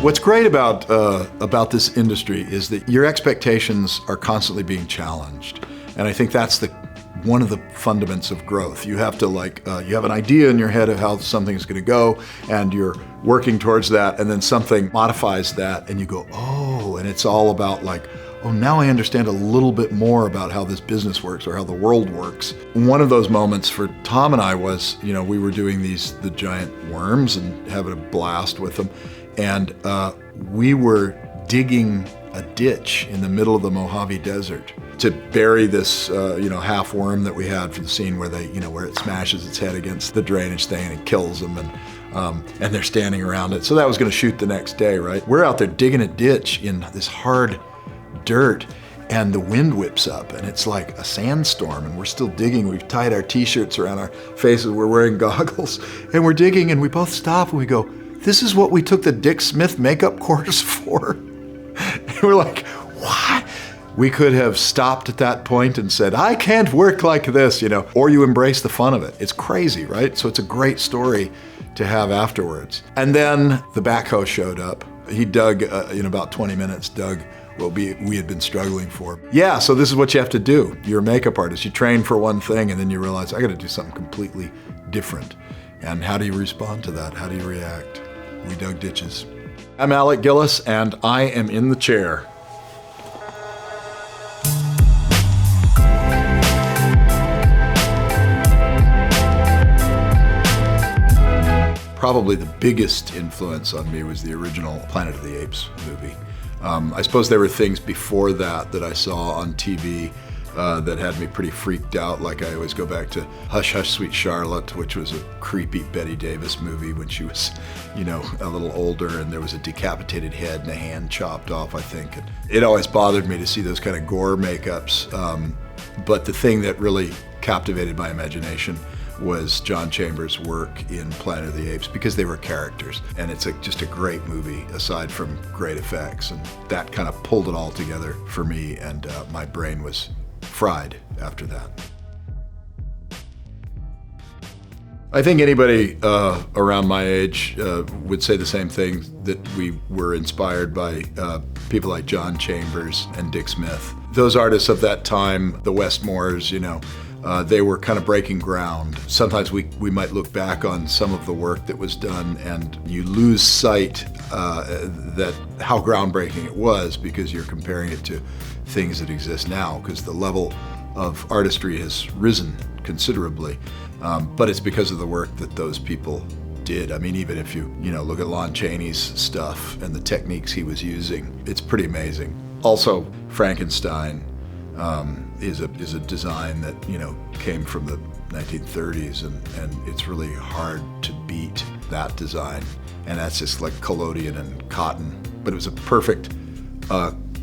What's great about this industry is that your expectations are constantly being challenged, and I think that's one of the fundamentals of growth. You have to you have an idea in your head of how something's going to go, and you're working towards that, and then something modifies that, and you go, oh, and it's all about oh, now I understand a little bit more about how this business works or how the world works. One of those moments for Tom and I was, we were doing the giant worms and having a blast with them, and we were digging a ditch in the middle of the Mojave Desert to bury this, half worm that we had for the scene where where it smashes its head against the drainage thing and it kills them, and they're standing around it. So that was going to shoot the next day, right? We're out there digging a ditch in this hard dirt, and the wind whips up, and it's like a sandstorm, and we're still digging. We've tied our t-shirts around our faces, we're wearing goggles, and we're digging, and we both stop and we go, this is what we took the Dick Smith makeup course for? And we're like, what? We could have stopped at that point and said, I can't work like this, or you embrace the fun of it. It's crazy, right? So it's a great story to have afterwards. And then the backhoe showed up. He dug, in about 20 minutes, dug what we had been struggling for. Yeah, so this is what you have to do. You're a makeup artist. You train for one thing, and then you realize, I got to do something completely different. And how do you respond to that? How do you react? We dug ditches. I'm Alec Gillis, and I am in the chair. Probably the biggest influence on me was the original Planet of the Apes movie. I suppose there were things before that I saw on TV that had me pretty freaked out. Like I always go back to Hush Hush Sweet Charlotte, which was a creepy Bette Davis movie when she was, a little older, and there was a decapitated head and a hand chopped off, I think. And it always bothered me to see those kind of gore makeups. But the thing that really captivated my imagination was John Chambers' work in Planet of the Apes, because they were characters, and it's just a great movie aside from great effects, and that kind of pulled it all together for me, and my brain was fried after that. I think anybody around my age would say the same thing, that we were inspired by people like John Chambers and Dick Smith. Those artists of that time, the Westmores, they were kind of breaking ground. Sometimes we might look back on some of the work that was done and you lose sight that how groundbreaking it was, because you're comparing it to things that exist now, because the level of artistry has risen considerably. But it's because of the work that those people did. I mean, even if you look at Lon Chaney's stuff and the techniques he was using, it's pretty amazing. Also, Frankenstein is a design that came from the 1930s, and it's really hard to beat that design. And that's just like collodion and cotton. But it was a perfect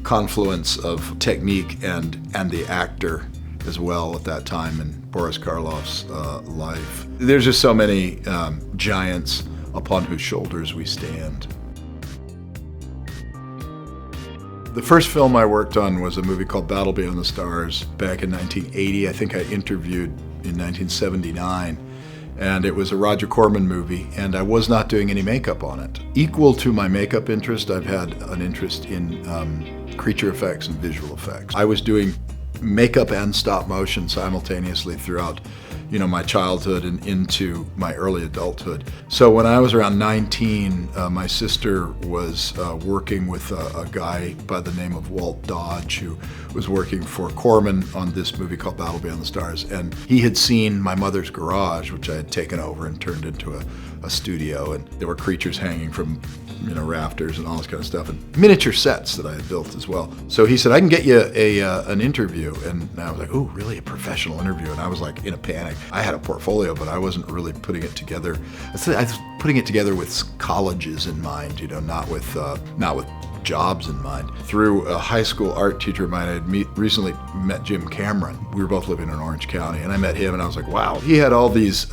confluence of technique and the actor as well at that time in Boris Karloff's life. There's just so many giants upon whose shoulders we stand. The first film I worked on was a movie called Battle Beyond the Stars back in 1980. I think I interviewed in 1979. And it was a Roger Corman movie, and I was not doing any makeup on it. Equal to my makeup interest, I've had an interest in creature effects and visual effects. I was doing makeup and stop motion simultaneously throughout my childhood and into my early adulthood. So when I was around 19, my sister was working with a guy by the name of Walt Dodge, who was working for Corman on this movie called Battle Beyond the Stars. And he had seen my mother's garage, which I had taken over and turned into a studio. And there were creatures hanging from rafters and all this kind of stuff, and miniature sets that I had built as well. So he said, I can get you an interview. And I was like, ooh, really, a professional interview? And I was like in a panic. I had a portfolio, but I wasn't really putting it together. I was putting it together with colleges in mind, not with jobs in mind. Through a high school art teacher of mine, I had recently met Jim Cameron. We were both living in Orange County, and I met him, and I was like, wow. He had all these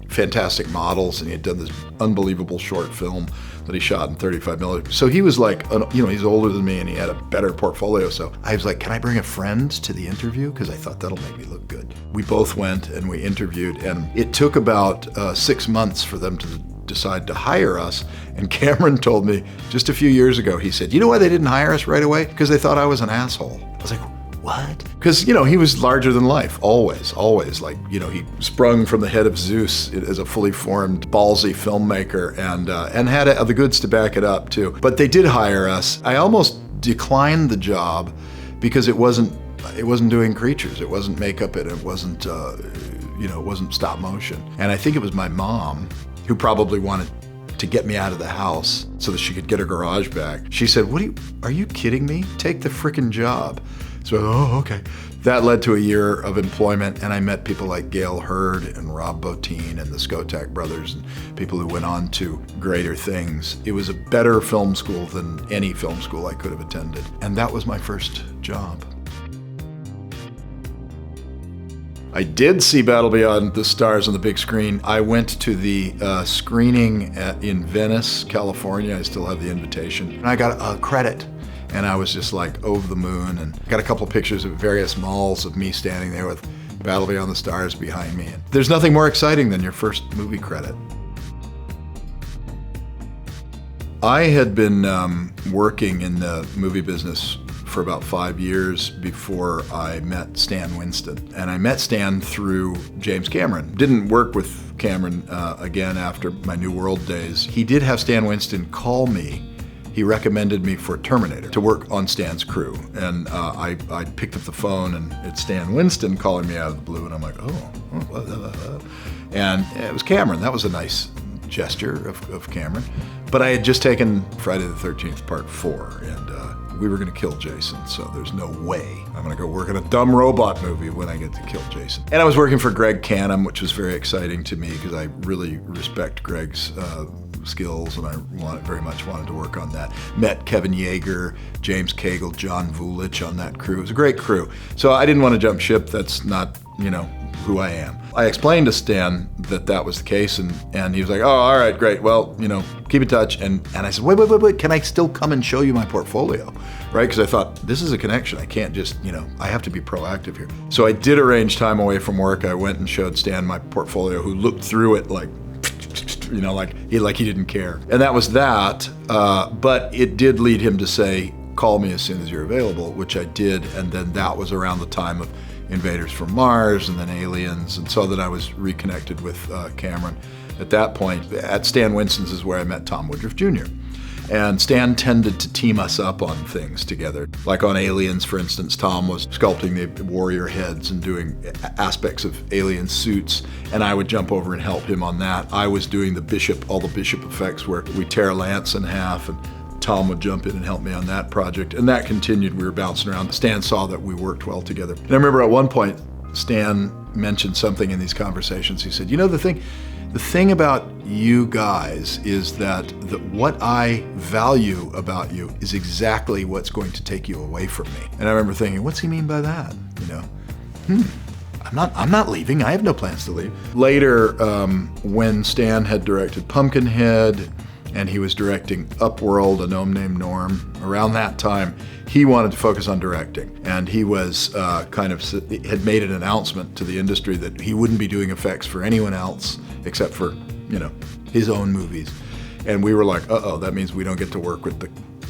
fantastic models, and he had done this unbelievable short film that he shot in 35 millimeters. So he was like, he's older than me and he had a better portfolio. So I was like, can I bring a friend to the interview? Because I thought that'll make me look good. We both went and we interviewed, and it took about 6 months for them to decide to hire us. And Cameron told me just a few years ago, he said, you know why they didn't hire us right away? Because they thought I was an asshole. I was like, what? Because, he was larger than life, always. Like, he sprung from the head of Zeus as a fully formed, ballsy filmmaker and had the goods to back it up too. But they did hire us. I almost declined the job because it wasn't doing creatures. It wasn't makeup, and it wasn't, it wasn't stop motion. And I think it was my mom who probably wanted to get me out of the house so that she could get her garage back. She said, are you kidding me? Take the frickin' job. So, okay. That led to a year of employment, and I met people like Gail Hurd and Rob Bottin and the Skotak brothers, and people who went on to greater things. It was a better film school than any film school I could have attended, and that was my first job. I did see Battle Beyond the Stars on the big screen. I went to the screening in Venice, California. I still have the invitation. And I got a credit. And I was just like over the moon, and got a couple of pictures of various malls of me standing there with Battle Beyond the Stars behind me. And there's nothing more exciting than your first movie credit. I had been working in the movie business for about 5 years before I met Stan Winston. And I met Stan through James Cameron. Didn't work with Cameron again after my New World days. He did have Stan Winston call me. He recommended me for Terminator to work on Stan's crew. And I picked up the phone, and it's Stan Winston calling me out of the blue, and I'm like, And it was Cameron. That was a nice gesture of Cameron. But I had just taken Friday the 13th Part 4, and we were gonna kill Jason, so there's no way I'm gonna go work on a dumb robot movie when I get to kill Jason. And I was working for Greg Canham, which was very exciting to me because I really respect Greg's skills, and I very much wanted to work on that. Met Kevin Yeager, James Cagle, John Vulich on that crew. It was a great crew. So I didn't want to jump ship. That's not, who I am. I explained to Stan that was the case, and he was like, oh, all right, great. Well, keep in touch. And I said, wait, can I still come and show you my portfolio? Right? Because I thought, this is a connection. I can't just, I have to be proactive here. So I did arrange time away from work. I went and showed Stan my portfolio, who looked through it like he didn't care. And that was that, but it did lead him to say, call me as soon as you're available, which I did, and then that was around the time of Invaders from Mars and then Aliens, and so that I was reconnected with Cameron. At that point, at Stan Winston's is where I met Tom Woodruff Jr. And Stan tended to team us up on things together. Like on Aliens, for instance, Tom was sculpting the warrior heads and doing aspects of alien suits, and I would jump over and help him on that. I was doing all the Bishop effects where we tear Lance in half, and Tom would jump in and help me on that project. And that continued. We were bouncing around. Stan saw that we worked well together. And I remember at one point, Stan mentioned something in these conversations. He said, the thing about you guys is that what I value about you is exactly what's going to take you away from me. And I remember thinking, what's he mean by that? I'm not leaving. I have no plans to leave. Later, when Stan had directed Pumpkinhead, and he was directing Upworld, A Gnome Named Norm. Around that time, he wanted to focus on directing. And he was had made an announcement to the industry that he wouldn't be doing effects for anyone else except for, his own movies. And we were like, that means we don't get to work with the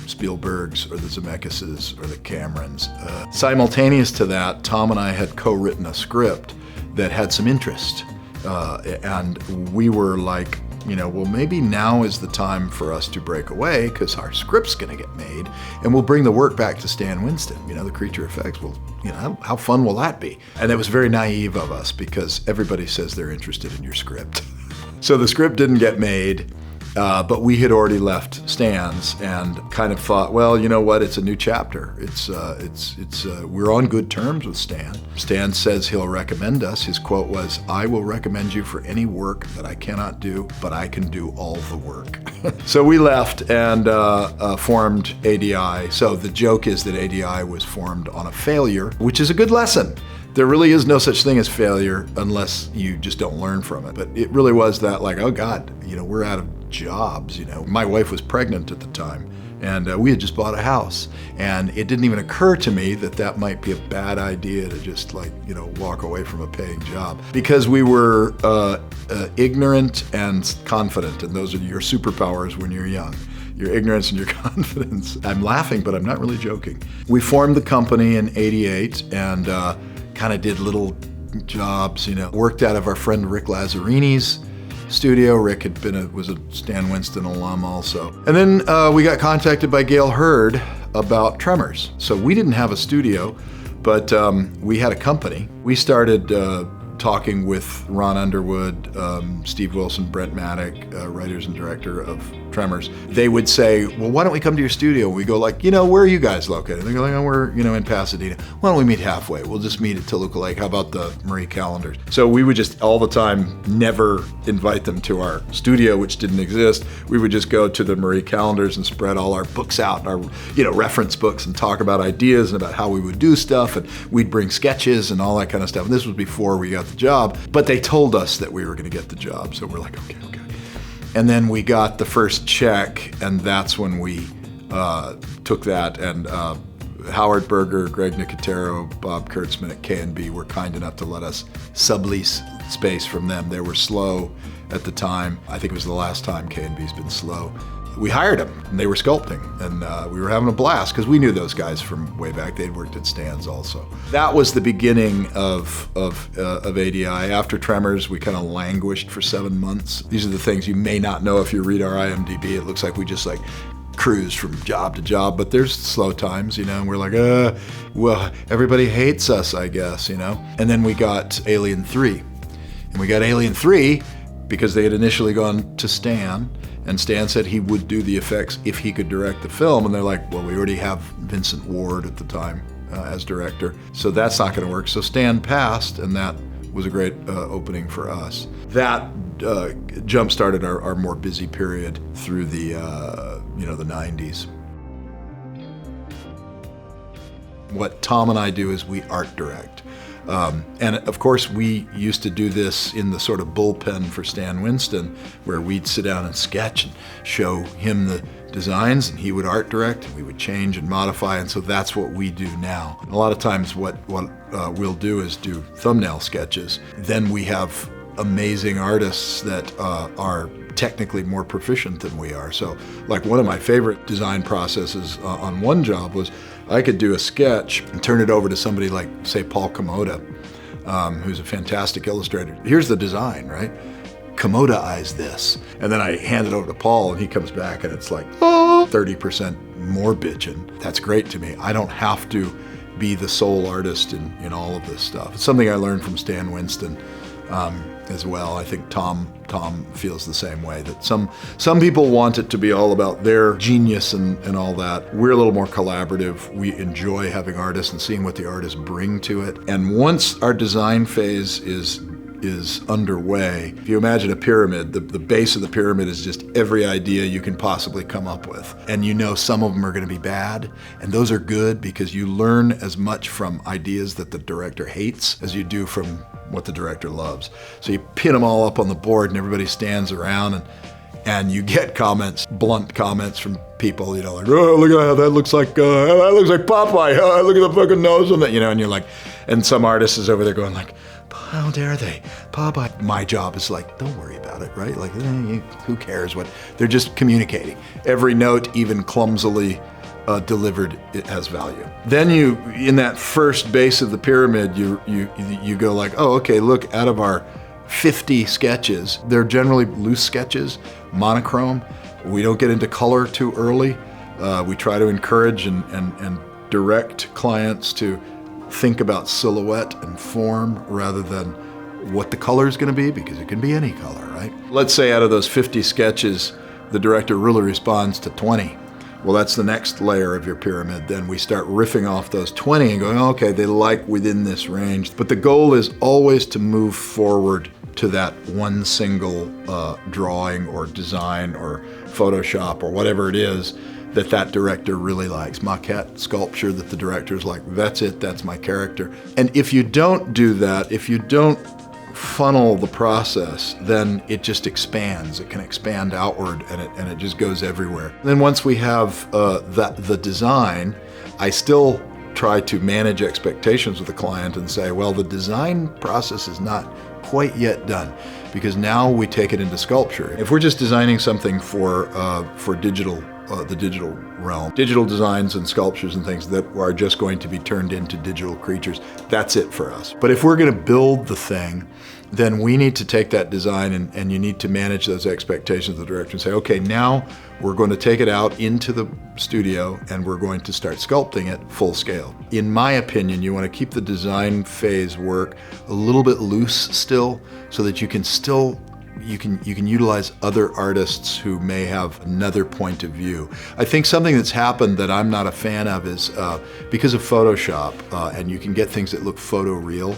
Spielbergs or the Zemeckis or the Camerons. Simultaneous to that, Tom and I had co-written a script that had some interest. And we were like, well, maybe now is the time for us to break away because our script's going to get made, and we'll bring the work back to Stan Winston. The creature effects will, how fun will that be? And it was very naive of us because everybody says they're interested in your script. So the script didn't get made, but we had already left Stan's and kind of thought, well, you know what? It's a new chapter. We're on good terms with Stan. Stan says he'll recommend us. His quote was, I will recommend you for any work that I cannot do, but I can do all the work. So we left and formed ADI. So the joke is that ADI was formed on a failure, which is a good lesson. there really is no such thing as failure unless you just don't learn from it. But it really was that like, oh God, we're out of jobs. My wife was pregnant at the time, and we had just bought a house, and it didn't even occur to me that that might be a bad idea to just walk away from a paying job, because we were ignorant and confident, and those are your superpowers when you're young. Your ignorance and your confidence. I'm laughing, but I'm not really joking. We formed the company in '88 and kind of did little jobs, worked out of our friend Rick Lazarini's studio. Rick was a Stan Winston alum also. And then we got contacted by Gail Hurd about Tremors. So we didn't have a studio, but we had a company. We started talking with Ron Underwood, Steve Wilson, Brent Maddock, writers and director of Tremors. They would say, well, why don't we come to your studio? We go like, where are you guys located? They go like, oh, we're, in Pasadena. Why don't we meet halfway? We'll just meet at Toluca Lake. How about the Marie Callender's? So we would just all the time never invite them to our studio, which didn't exist. We would just go to the Marie Callender's and spread all our books out, our, reference books, and talk about ideas and about how we would do stuff. And we'd bring sketches and all that kind of stuff. And this was before we got the job, but they told us that we were going to get the job. So we're like, okay. And then we got the first check, and that's when we took that, and Howard Berger, Greg Nicotero, Bob Kurtzman at K&B were kind enough to let us sublease space from them. They were slow at the time. I think it was the last time K&B's been slow. We hired them, and they were sculpting, and we were having a blast because we knew those guys from way back. They'd worked at Stan's also. That was the beginning of ADI. After Tremors, we kind of languished for 7 months. These are the things you may not know if you read our IMDb. It looks like we just cruise from job to job, but there's slow times, and we're like, well, everybody hates us, I guess, And then we got Alien 3. And we got Alien 3 because they had initially gone to Stan, and Stan said he would do the effects if he could direct the film. And they're like, well, we already have Vincent Ward at the time as director, so that's not going to work. So Stan passed, and that was a great opening for us. That jump-started our more busy period through the, the 90s. What Tom and I do is we art direct. And of course, we used to do this in the sort of bullpen for Stan Winston, where we'd sit down and sketch and show him the designs, and he would art direct, and we would change and modify, and so that's what we do now. And a lot of times what we'll do is do thumbnail sketches. Then we have amazing artists that are technically more proficient than we are. So like one of my favorite design processes on one job was I could do a sketch and turn it over to somebody like, say, Paul Komoda, who's a fantastic illustrator. Here's the design, right? Komoda-ize this. And then I hand it over to Paul, and he comes back, and it's like 30% more bitchin'. That's great to me. I don't have to be the sole artist in all of this stuff. It's something I learned from Stan Winston as well. I think Tom feels the same way, that some people want it to be all about their genius and all that. We're a little more collaborative. We enjoy having artists and seeing what the artists bring to it. And once our design phase is underway, if you imagine a pyramid, the base of the pyramid is just every idea you can possibly come up with. And some of them are going to be bad, and those are good because you learn as much from ideas that the director hates as you do from what the director loves. So you pin them all up on the board, and everybody stands around, and you get blunt comments from people, like, oh, look at that looks like Popeye. Oh, look at the fucking nose on that, and you're like, and some artist is over there going like, how dare they? Popeye. My job is like, don't worry about it, right? Like, who cares what? They're just communicating. Every note, even clumsily delivered, it has value. Then in that first base of the pyramid, you go like, oh, okay, look, out of our 50 sketches, they're generally loose sketches, monochrome. We don't get into color too early. We try to encourage and direct clients to think about silhouette and form rather than what the color is going to be, because it can be any color, right? Let's say out of those 50 sketches, the director really responds to 20. Well, that's the next layer of your pyramid. Then we start riffing off those 20 and going, okay, they like within this range. But the goal is always to move forward to that one single drawing or design or Photoshop or whatever it is that director really likes. Maquette, sculpture that the director's like, that's it, that's my character. And if you don't do that, if you don't funnel the process, then it just expands. It can expand outward, and it just goes everywhere. And then once we have the design, I still try to manage expectations with the client and say, well, the design process is not quite yet done, because now we take it into sculpture. If we're just designing something for digital, the digital realm, digital designs and sculptures and things that are just going to be turned into digital creatures, that's it for us. But if we're going to build the thing, then we need to take that design and you need to manage those expectations of the director and say, okay, now we're going to take it out into the studio and we're going to start sculpting it full scale. In my opinion, you want to keep the design phase work a little bit loose still, so that you can utilize other artists who may have another point of view. I think something that's happened that I'm not a fan of is because of Photoshop, and you can get things that look photoreal.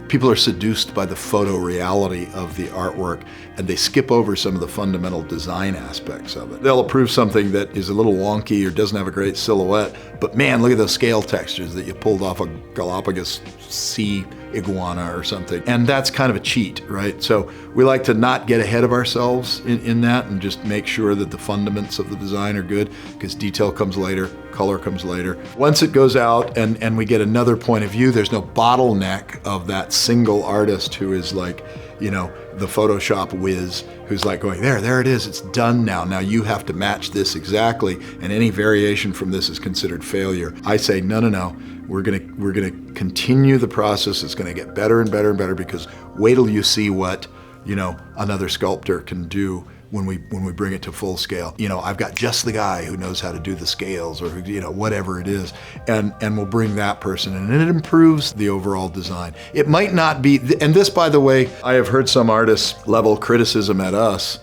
People are seduced by the photo reality of the artwork, and they skip over some of the fundamental design aspects of it. They'll approve something that is a little wonky or doesn't have a great silhouette, but man, look at those scale textures that you pulled off a Galapagos sea iguana or something. And that's kind of a cheat, right? So we like to not get ahead of ourselves in that and just make sure that the fundamentals of the design are good, because detail comes later, color comes later. Once it goes out and we get another point of view, there's no bottleneck of that single artist who is like, you know, the Photoshop whiz who's like going, there it is, it's done now. Now you have to match this exactly, and any variation from this is considered failure. I say, no. We're gonna continue the process. It's gonna get better and better and better, because wait till you see what, you know, another sculptor can do when we bring it to full scale. You know, I've got just the guy who knows how to do the scales, or, you know, whatever it is, and we'll bring that person in, and it improves the overall design. It might not be, and this, by the way, I have heard some artists level criticism at us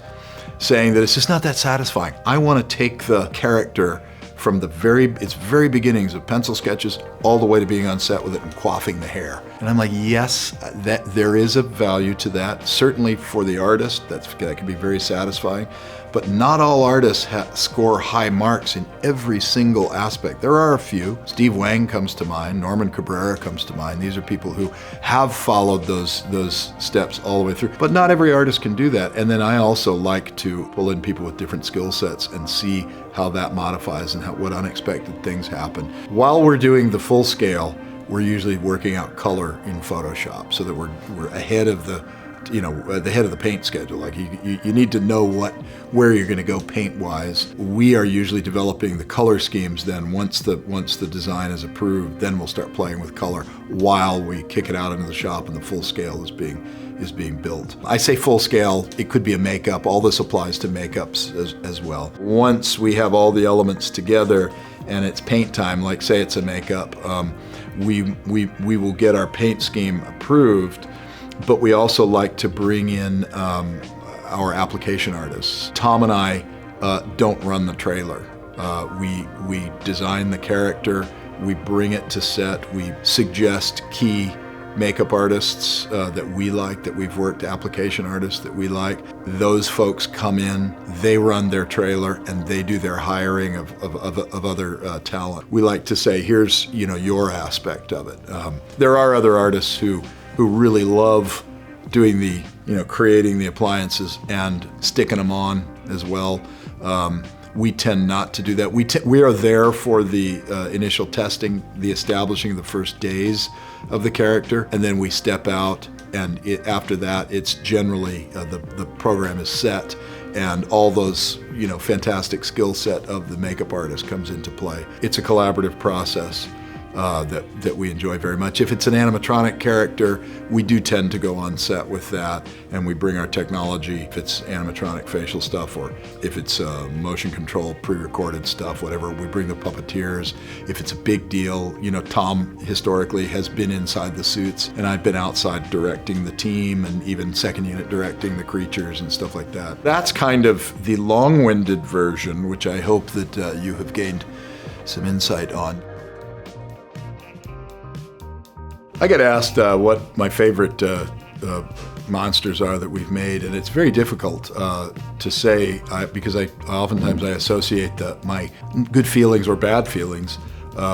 saying that it's just not that satisfying. I want to take the character from its very beginnings of pencil sketches all the way to being on set with it and quaffing the hair. And I'm like, yes, that there is a value to that. Certainly for the artist, that can be very satisfying. But not all artists score high marks in every single aspect. There are a few. Steve Wang comes to mind, Norman Cabrera comes to mind. These are people who have followed those steps all the way through. But not every artist can do that. And then I also like to pull in people with different skill sets and see how that modifies and what unexpected things happen. While we're doing the full scale, we're usually working out color in Photoshop so that we're ahead of the paint schedule. Like you need to know where you're going to go paint-wise. We are usually developing the color schemes. Then once the design is approved, then we'll start playing with color while we kick it out into the shop and the full scale is being built. I say full scale, it could be a makeup. All this applies to makeups as well. Once we have all the elements together and it's paint time, like say it's a makeup, we will get our paint scheme approved. But we also like to bring in our application artists. Tom and I don't run the trailer. We design the character, we bring it to set, we suggest key makeup artists that we like, that we've worked, application artists that we like. Those folks come in, they run their trailer, and they do their hiring of other talent. We like to say, here's, you know, your aspect of it. There are other artists who really love doing the, you know, creating the appliances and sticking them on as well. We tend not to do that. We are there for the initial testing, the establishing the first days of the character, and then we step out, and after that, it's generally the program is set, and all those, you know, fantastic skill set of the makeup artist comes into play. It's a collaborative process that we enjoy very much. If it's an animatronic character, we do tend to go on set with that, and we bring our technology, if it's animatronic facial stuff, or if it's motion control, pre-recorded stuff, whatever, we bring the puppeteers. If it's a big deal, you know, Tom historically has been inside the suits, and I've been outside directing the team, and even second unit directing the creatures and stuff like that. That's kind of the long-winded version, which I hope that you have gained some insight on. I get asked what my favorite monsters are that we've made, and it's very difficult to say because oftentimes I associate my good feelings or bad feelings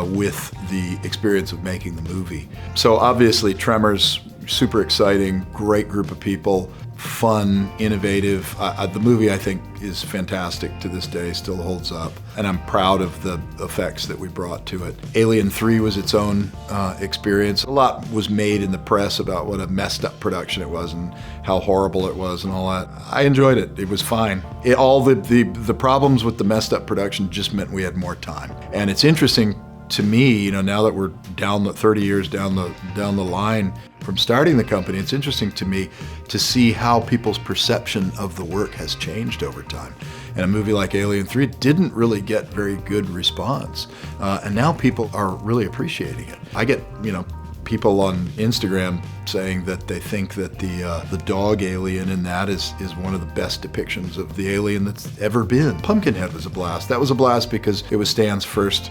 with the experience of making the movie. So obviously Tremors, super exciting, great group of people, fun, innovative. The movie, I think, is fantastic to this day, still holds up, and I'm proud of the effects that we brought to it. Alien 3 was its own experience. A lot was made in the press about what a messed up production it was and how horrible it was and all that. I enjoyed it. It was fine. All the problems with the messed up production just meant we had more time. And it's interesting to me, now that we're 30 years down the line from starting the company, it's interesting to me to see how people's perception of the work has changed over time. And a movie like Alien 3 didn't really get very good response. And now people are really appreciating it. I get, people on Instagram saying that they think that the dog alien in that is one of the best depictions of the alien that's ever been. Pumpkinhead was a blast. That was a blast because it was Stan's first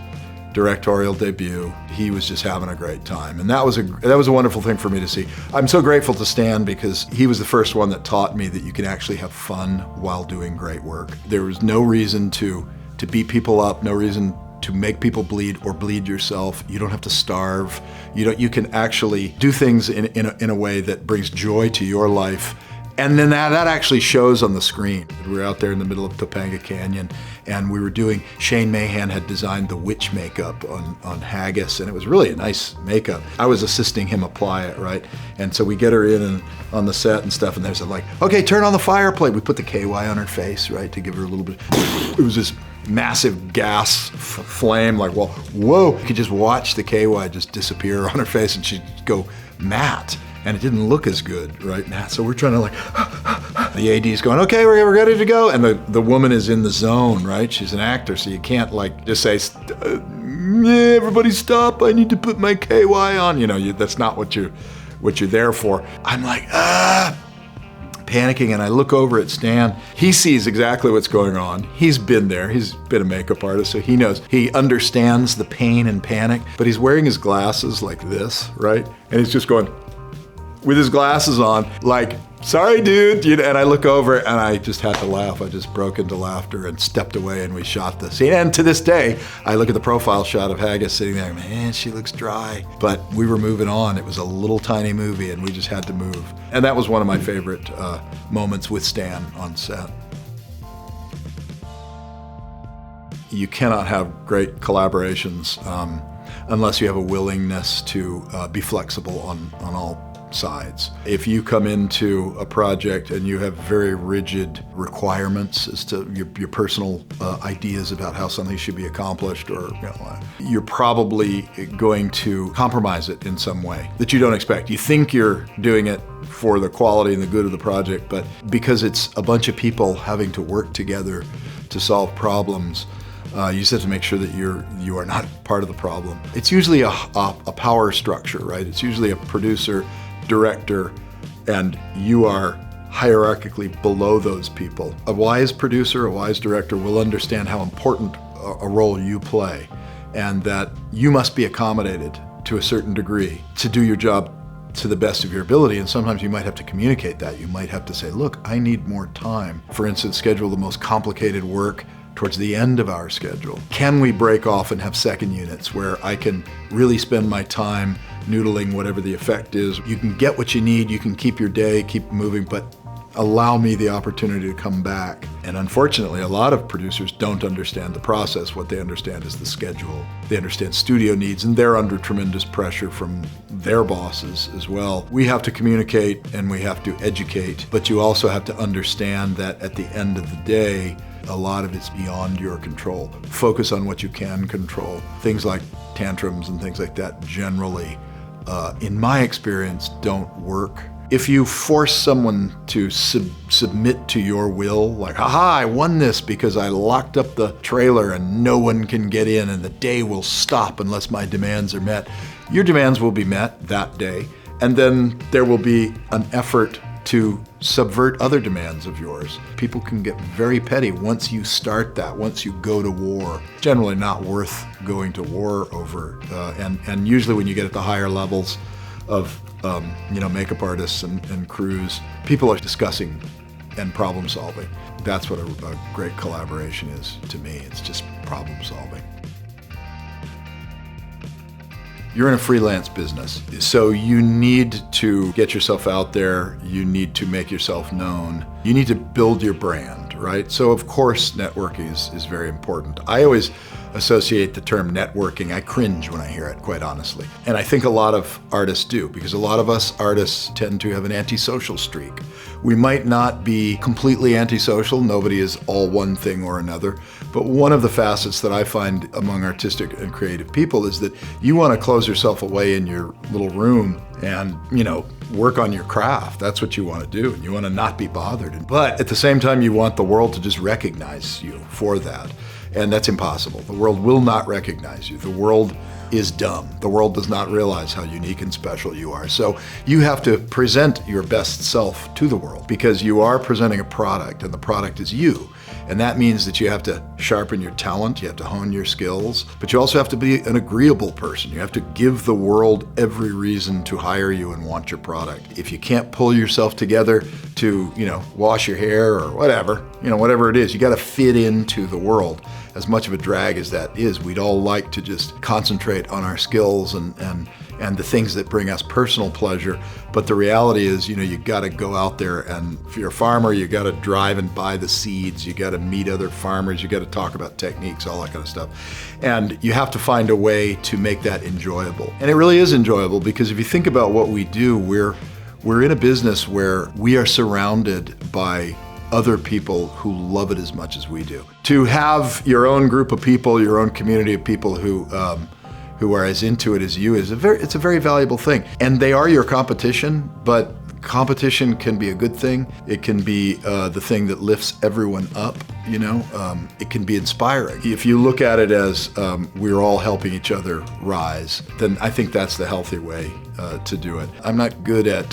directorial debut. He was just having a great time, and that was a wonderful thing for me to see. I'm so grateful to Stan because he was the first one that taught me that you can actually have fun while doing great work. There was no reason to beat people up, no reason to make people bleed or bleed yourself. You don't have to starve. You can actually do things in a way that brings joy to your life. And then that actually shows on the screen. We were out there in the middle of Topanga Canyon, and Shane Mahan had designed the witch makeup on Haggis, and it was really a nice makeup. I was assisting him apply it, right? And so we get her in and on the set and stuff, and there's okay, turn on the fireplace. We put the KY on her face, right, to give her a little bit. It was this massive gas flame, whoa. You could just watch the KY just disappear on her face, and she'd go matte. And it didn't look as good, right, Matt? So we're trying to the AD's going, okay, we're ready to go. And the woman is in the zone, right? She's an actor, so you can't just say, everybody stop, I need to put my KY on. That's not what you're there for. I'm panicking, and I look over at Stan. He sees exactly what's going on. He's been there. He's been a makeup artist, so he knows. He understands the pain and panic, but he's wearing his glasses like this, right? And he's just going, with his glasses on, sorry, dude. And I look over and I just had to laugh. I just broke into laughter and stepped away, and we shot the scene. And to this day, I look at the profile shot of Haggis sitting there, man, she looks dry. But we were moving on. It was a little tiny movie, and we just had to move. And that was one of my favorite moments with Stan on set. You cannot have great collaborations unless you have a willingness to be flexible on all sides. If you come into a project and you have very rigid requirements as to your personal ideas about how something should be accomplished, or you're probably going to compromise it in some way that you don't expect. You think you're doing it for the quality and the good of the project, but because it's a bunch of people having to work together to solve problems, you just have to make sure that you are not part of the problem. It's usually a power structure, right? It's usually a producer, director, and you are hierarchically below those people. A wise producer, a wise director will understand how important a role you play, and that you must be accommodated to a certain degree to do your job to the best of your ability. And sometimes you might have to communicate that. You might have to say, look, I need more time. For instance, schedule the most complicated work towards the end of our schedule. Can we break off and have second units where I can really spend my time noodling whatever the effect is? You can get what you need, you can keep your day, keep moving, but allow me the opportunity to come back. And unfortunately, a lot of producers don't understand the process. What they understand is the schedule. They understand studio needs, and they're under tremendous pressure from their bosses as well. We have to communicate and we have to educate, but you also have to understand that at the end of the day, a lot of it's beyond your control. Focus on what you can control. Things like tantrums and things like that generally, in my experience, don't work. If you force someone to submit to your will, haha, I won this because I locked up the trailer and no one can get in and the day will stop unless my demands are met, your demands will be met that day. And then there will be an effort to subvert other demands of yours. People can get very petty once you start that, once you go to war. Generally not worth going to war over. And usually when you get at the higher levels of makeup artists and crews. People are discussing and problem solving. That's what a great collaboration is to me. It's just problem solving. You're in a freelance business, so you need to get yourself out there. You need to make yourself known. You need to build your brand, right? So of course, networking is very important. I always associate the term networking. I cringe when I hear it, quite honestly. And I think a lot of artists do, because a lot of us artists tend to have an antisocial streak. We might not be completely antisocial. Nobody is all one thing or another. But one of the facets that I find among artistic and creative people is that you want to close yourself away in your little room and, work on your craft. That's what you want to do. And you want to not be bothered. But at the same time, you want the world to just recognize you for that. And that's impossible. The world will not recognize you. The world is dumb. The world does not realize how unique and special you are. So you have to present your best self to the world, because you are presenting a product, and the product is you. And that means that you have to sharpen your talent, you have to hone your skills, but you also have to be an agreeable person. You have to give the world every reason to hire you and want your product. If you can't pull yourself together to, wash your hair or whatever, whatever it is, you got to fit into the world. As much of a drag as that is, we'd all like to just concentrate on our skills and the things that bring us personal pleasure. But the reality is, you got to go out there, and if you're a farmer, you got to drive and buy the seeds. You got to meet other farmers. You got to talk about techniques, all that kind of stuff. And you have to find a way to make that enjoyable. And it really is enjoyable, because if you think about what we do, we're in a business where we are surrounded by other people who love it as much as we do. To have your own group of people, your own community of people who are as into it as you it's a very valuable thing. And they are your competition, but competition can be a good thing. It can be the thing that lifts everyone up, It can be inspiring. If you look at it as we're all helping each other rise, then I think that's the healthy way to do it. I'm not good at,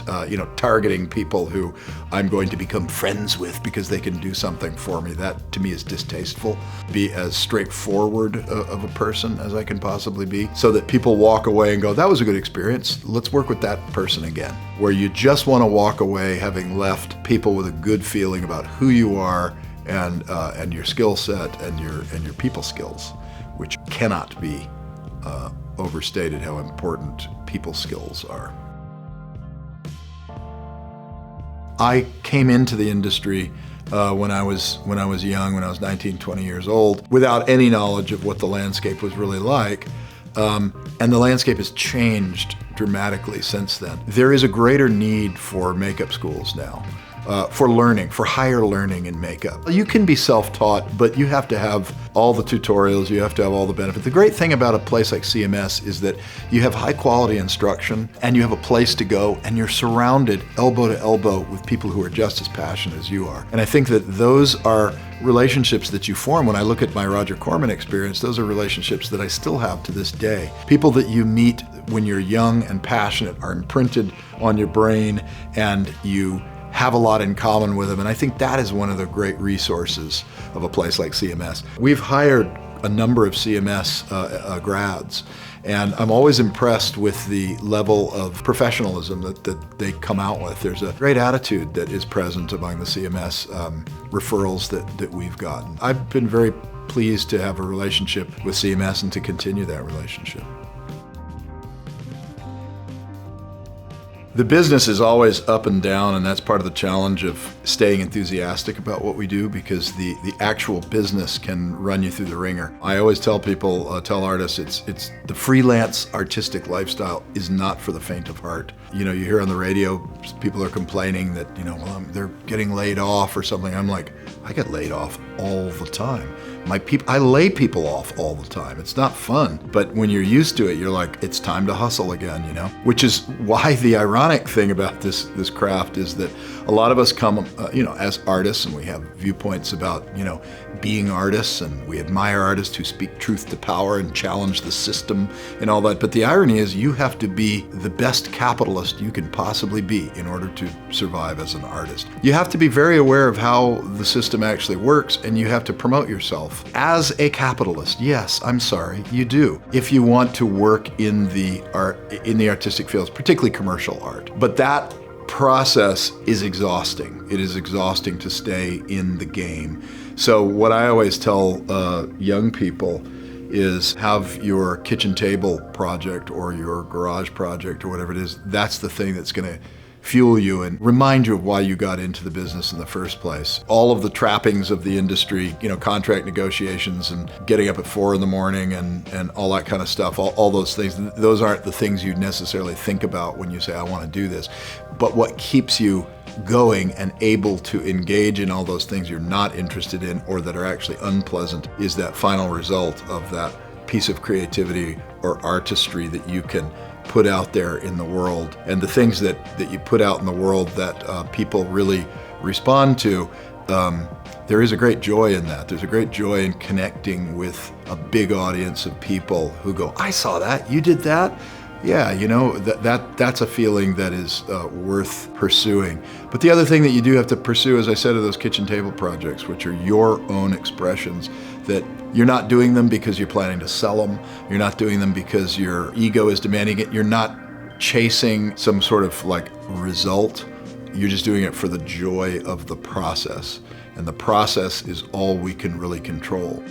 targeting people who I'm going to become friends with because they can do something for me. That, to me, is distasteful. Be as straightforward of a person as I can possibly be, so that people walk away and go, that was a good experience. Let's work with that person again. Where you just want to walk away having left people with a good feeling about who you are and your skill set and your people skills, which cannot be overstated how important people skills are. I came into the industry when I was young, when I was 19, 20 years old, without any knowledge of what the landscape was really like. And the landscape has changed dramatically since then. There is a greater need for makeup schools now. For higher learning in makeup. You can be self-taught, but you have to have all the tutorials, you have to have all the benefits. The great thing about a place like CMS is that you have high quality instruction, and you have a place to go, and you're surrounded elbow to elbow with people who are just as passionate as you are. And I think that those are relationships that you form. When I look at my Roger Corman experience, those are relationships that I still have to this day. People that you meet when you're young and passionate are imprinted on your brain, and you have a lot in common with them. And I think that is one of the great resources of a place like CMS. We've hired a number of CMS grads, and I'm always impressed with the level of professionalism that they come out with. There's a great attitude that is present among the CMS referrals that we've gotten. I've been very pleased to have a relationship with CMS and to continue that relationship. The business is always up and down, and that's part of the challenge of staying enthusiastic about what we do, because the actual business can run you through the ringer. I always tell people, tell artists, it's the freelance artistic lifestyle is not for the faint of heart. You hear on the radio, people are complaining that, they're getting laid off or something. I'm like, I get laid off all the time. I lay people off all the time. It's not fun, but when you're used to it, you're like, it's time to hustle again, Which is why the ironic thing about this craft is that A lot of us come, as artists, and we have viewpoints about, being artists, and we admire artists who speak truth to power and challenge the system and all that. But the irony is you have to be the best capitalist you can possibly be in order to survive as an artist. You have to be very aware of how the system actually works, and you have to promote yourself. As a capitalist, yes, I'm sorry, you do. If you want to work in the artistic fields, particularly commercial art. But that process is exhausting. It is exhausting to stay in the game. So what I always tell young people is have your kitchen table project or your garage project or whatever it is. That's the thing that's going to fuel you and remind you of why you got into the business in the first place. All of the trappings of the industry, contract negotiations and getting up at 4 in the morning and all that kind of stuff, all those things, those aren't the things you necessarily think about when you say, I want to do this. But what keeps you going and able to engage in all those things you're not interested in or that are actually unpleasant is that final result of that piece of creativity or artistry that you can put out there in the world. And the things that you put out in the world that people really respond to, there is a great joy in that. There's a great joy in connecting with a big audience of people who go, I saw that, you did that? Yeah, that's a feeling that is worth pursuing. But the other thing that you do have to pursue, as I said, are those kitchen table projects, which are your own expressions, that you're not doing them because you're planning to sell them. You're not doing them because your ego is demanding it. You're not chasing some sort of result. You're just doing it for the joy of the process. And the process is all we can really control.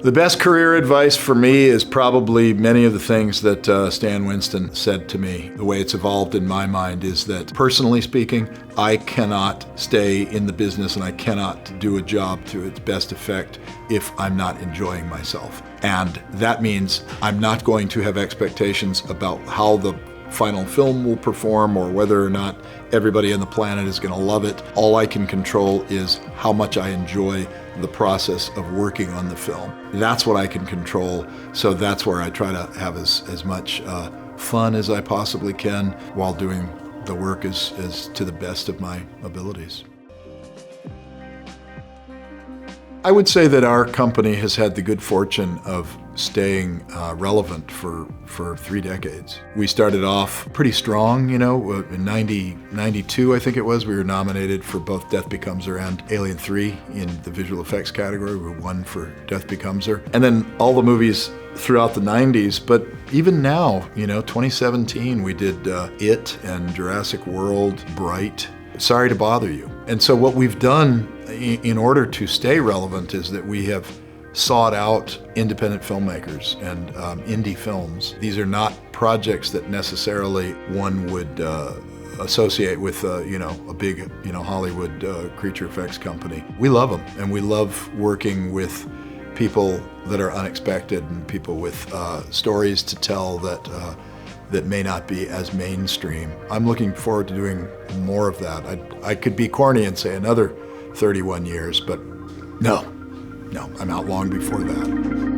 The best career advice for me is probably many of the things that Stan Winston said to me. The way it's evolved in my mind is that, personally speaking, I cannot stay in the business and I cannot do a job to its best effect if I'm not enjoying myself. And that means I'm not going to have expectations about how the final film will perform or whether or not everybody on the planet is going to love it. All I can control is how much I enjoy the process of working on the film. That's what I can control, so that's where I try to have as much fun as I possibly can while doing the work as to the best of my abilities. I would say that our company has had the good fortune of staying relevant for 3 decades. We started off pretty strong, in 92, I think it was. We were nominated for both Death Becomes Her and Alien 3 in the visual effects category. We won for Death Becomes Her. And then all the movies throughout the 90s, but even now, 2017, we did It and Jurassic World, Bright, Sorry to Bother You. And so what we've done in order to stay relevant is that we have sought out independent filmmakers and indie films. These are not projects that necessarily one would associate with a big Hollywood creature effects company. We love them, and we love working with people that are unexpected and people with stories to tell that may not be as mainstream. I'm looking forward to doing more of that. I could be corny and say another 31 years, but no, I'm out long before that.